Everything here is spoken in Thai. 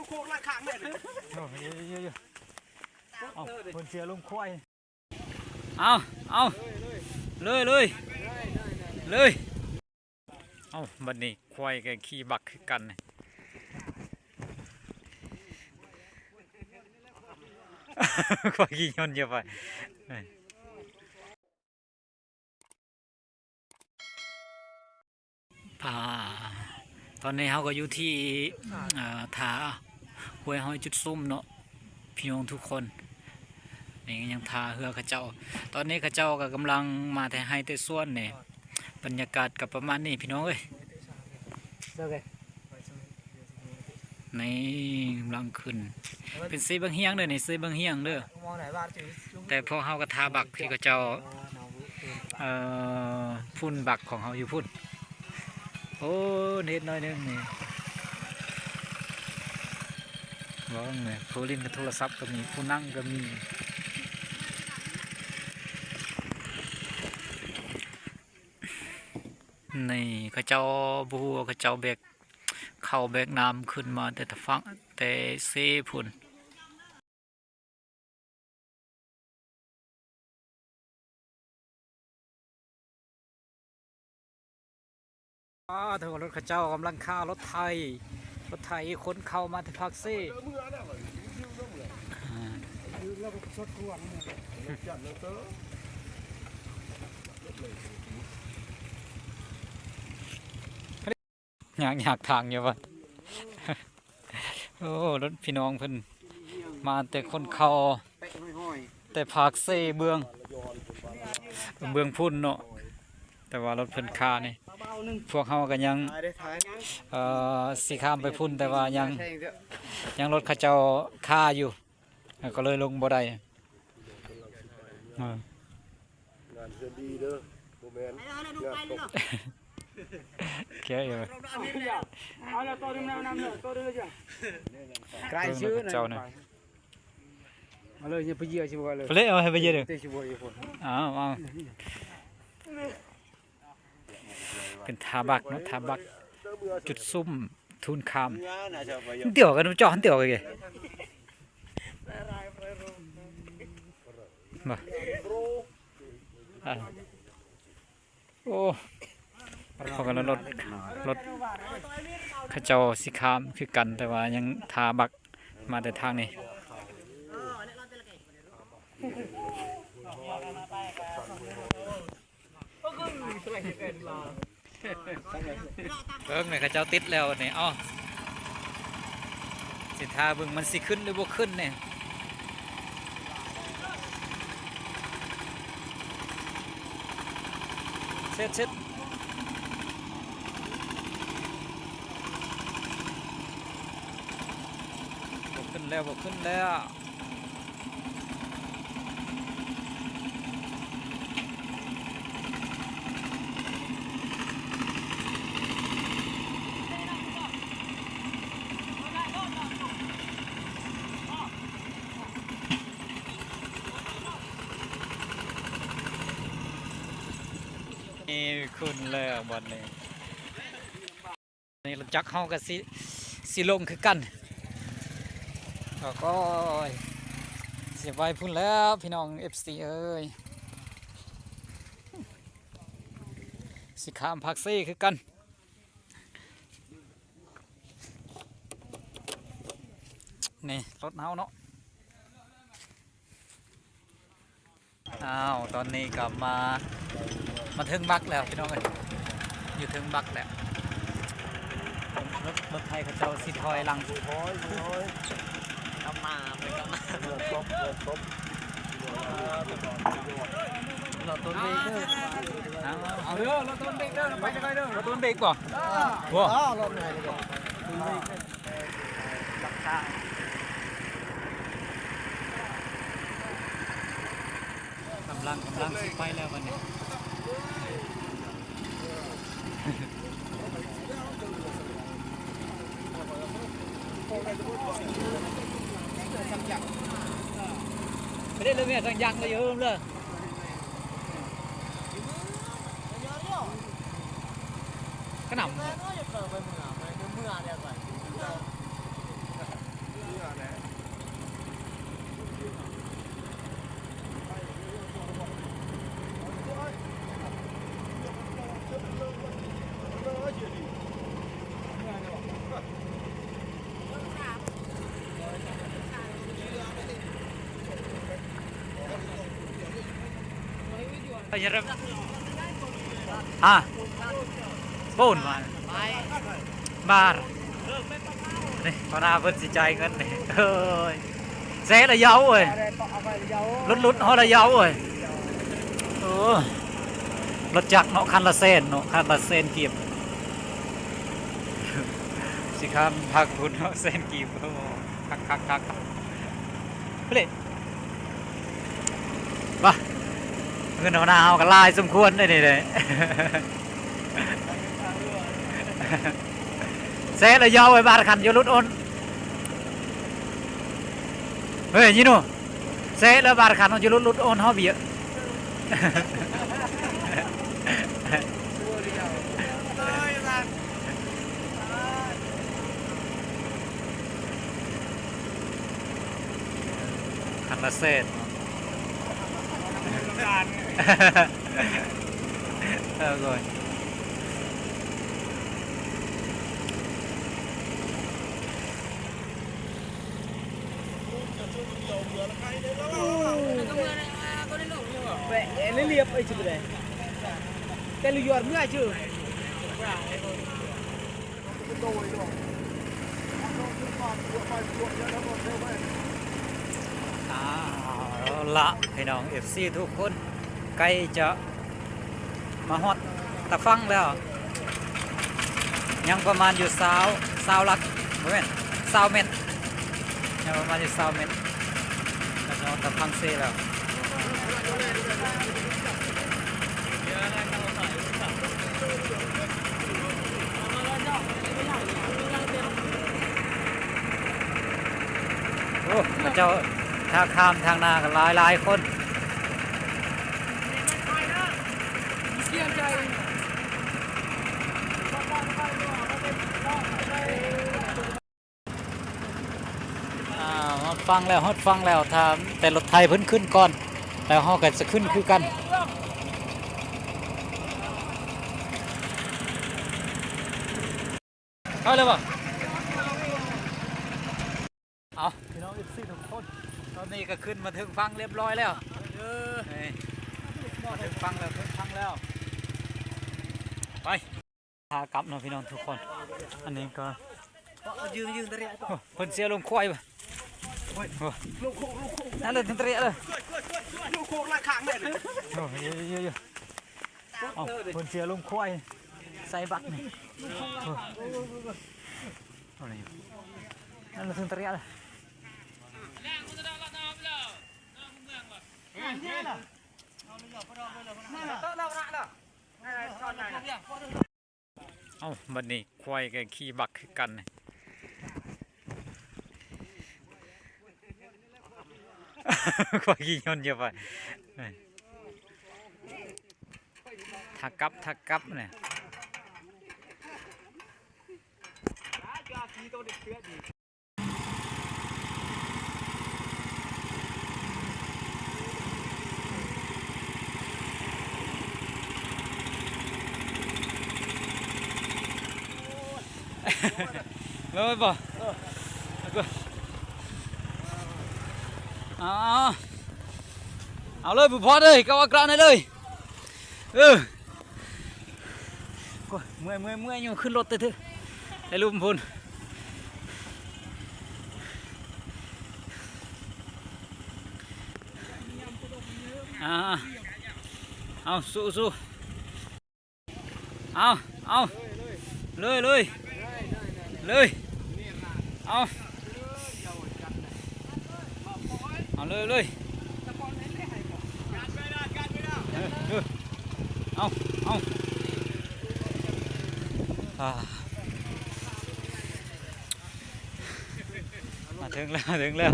โคกลากข้างเลยเอาคนเชียร์ลุงควายเอาเลยเอาบัดนี้ควายกับขี้บักคือกันควายขี้ยนต์เยอะไปตอนนี้เขาก็อยู่ที่ถาห้วยห้อยจุดซุ่มเนาะพี่น้องทุกคนนี่ยังทาเหือข้าเจ้าตอนนี้ข้าเจ้าก็กำลังมาแต่ให้แต่ส่วนเนี่ยบรรยากาศกับประมาณนี้พี่น้องเอ้ยในกำลังขึ้นเป็นซีบางเฮียงเด้อนี่ซีบางเฮียงเด้อแต่พอเฮากระทาบักที่ข้าเจ้าพุ่นบักของเฮาอยู่พุ่นโอ้เน็ตน้อยนึงนี่ร้องเนี่ยผู้ลินกับโทรศัพท์ก็มีผู้นั่งก็มีนี่ข้าเจ้าบัวข้าเจ้าแบกเข้าแบกน้ำขึ้นมาแต่ฟังแต่เซพุ่นเธอรถข้าเจ้ากำลังฆ่ารถไทยคนเข้ามาที่พักซี่อยากทางอยู่วะโอ้รถพี่น้องเพิ่นมาแต่คนเข้าแต่พักซี่เบื้องพุ่นเนาะแต่ว่ารถเพิ่นคานี่พวกเขาก็ยังสีข้ามไปพุ่นแต่ว่ายังรถข้าเจ้าคาอยู่ก็เลยลงบ่ได้งานเดีเด้อโมเมนต์แค่อยู่ใกล้ชื่อเจ้าเนี่ยมาเลยเนี่ยไปเยี่ยชิบะเลยไปเลยเอาให้ไปเยี่ยเลยเอาเป็นทาบักเนาะทาบักจุดซุ่มทุนคำเตี่ยวกันจ่อเตี่ยวกันเลยมาโอ้เขากันรถข้าเจ้าสิคามคือกันแต่ว่ายังทาบักมาแต่ทางนี้เนี่ยข้าเจ้าติดแล้วเนี่ยอ้อสิทาบึงมันสิขึ้นหรือบ่ขึ้นเนี่ยเช็ดบ่ขึ้นแล้วนี่ขึ้นแล้วบอลนี่เราจักเข้ากับสิลงคือกันแล้วก็เสียบไว้พุ่นแล้วพี่น้อง FC เอ้ยสิขามพักซี่คือกันนี่รถเฮาเนาะตอนนี้กลับมาถึงบักแล้วพี่น้องเอ้ยอยู่ถึงบักแล้วรถไทยเขาเจ้าสิถอยหลังกำมาเรือตบรถต้นเบรกเด้อเอาเด้อรถต้นเบรกเด้อไปจะไปเด้อรถต้นเบรกก่อนว้าวรถไหนดีกว่ารถคากำลังสิไปแล้ววันนี้ไม่ได้เลยแม่สั่งยังเลยเพิ่มเลยกระหน่ำ ไปยังไงอ่ะปูนมามานี่พนาเพิ่นสิจ่ายเงินนี่เอ้ยเซ่ละเยาเอ้ยลุดๆเฮาละเยาเอ้ยโอ้รถจักรเนาะคันละเซนเนาะคันละเซนกีบสิครับพักคุณเนาะเซนกีบโอ้คักเฮ้ยว่าเงินหน้าเอาก็ลายสมควรได้นี่เลยเซ่ละเยาไอ้บาดคันอยู่ลุดอ้นเฮ้ยยี่หนูเซ่ละบาดคันอยู่ลุดอ้นเฮาเบียคันละเซนrồi vậy lấy liệp ấy chứ đây cái lưỡi giọt nữa chứละพี่น้อง FC ทุกคนใกล้จะมาฮอดตะฟังแล้วยังประมาณอยู่20ลักบ่แม่น20เมตรยังประมาณอยู่20เมตรก็จะฮอดตะฟังเซแล้วโอ้พระเจ้าถ้าข้ามทางนากันหลายคนฮอดฟังแล้วถ้าแต่รถไทยเพิ่นขึ้นก่อนแล้วเฮาก็จะขึ้นคือกันเข้าเลยบ่เอาพี่น้อง FC ทุกคนตอนนี้ก็ขึ้นมาถึงฟังเรียบร้อยแล้วมาถึงฟังแล้วขึ้นฟังแล้วไปพากลับเนาะพี่น้องทุกคนอันนี้ก็ยืนตะเรียเพิ่นเสียลงควายป่ะนั่นเลยตะเรียเลยลูกโคกละข้างเลยโอ้ยเอาเพิ่นเสียลงควายใส่บักนี่นั่นเลยตะเรียเลยเอาบัดนี้ควายกับขี่บักคือกันควายขี่ยนต์เยอะไปทักกับเนี่ยเลยบ่เอาเลยผู้พอเลยก็ว่ากลางเลยเมื่อยอยู่ขึ้นรถเถอะไอ้ลุงพลเอาสู้เอาเลยเอาเลยมาถึงแล้ว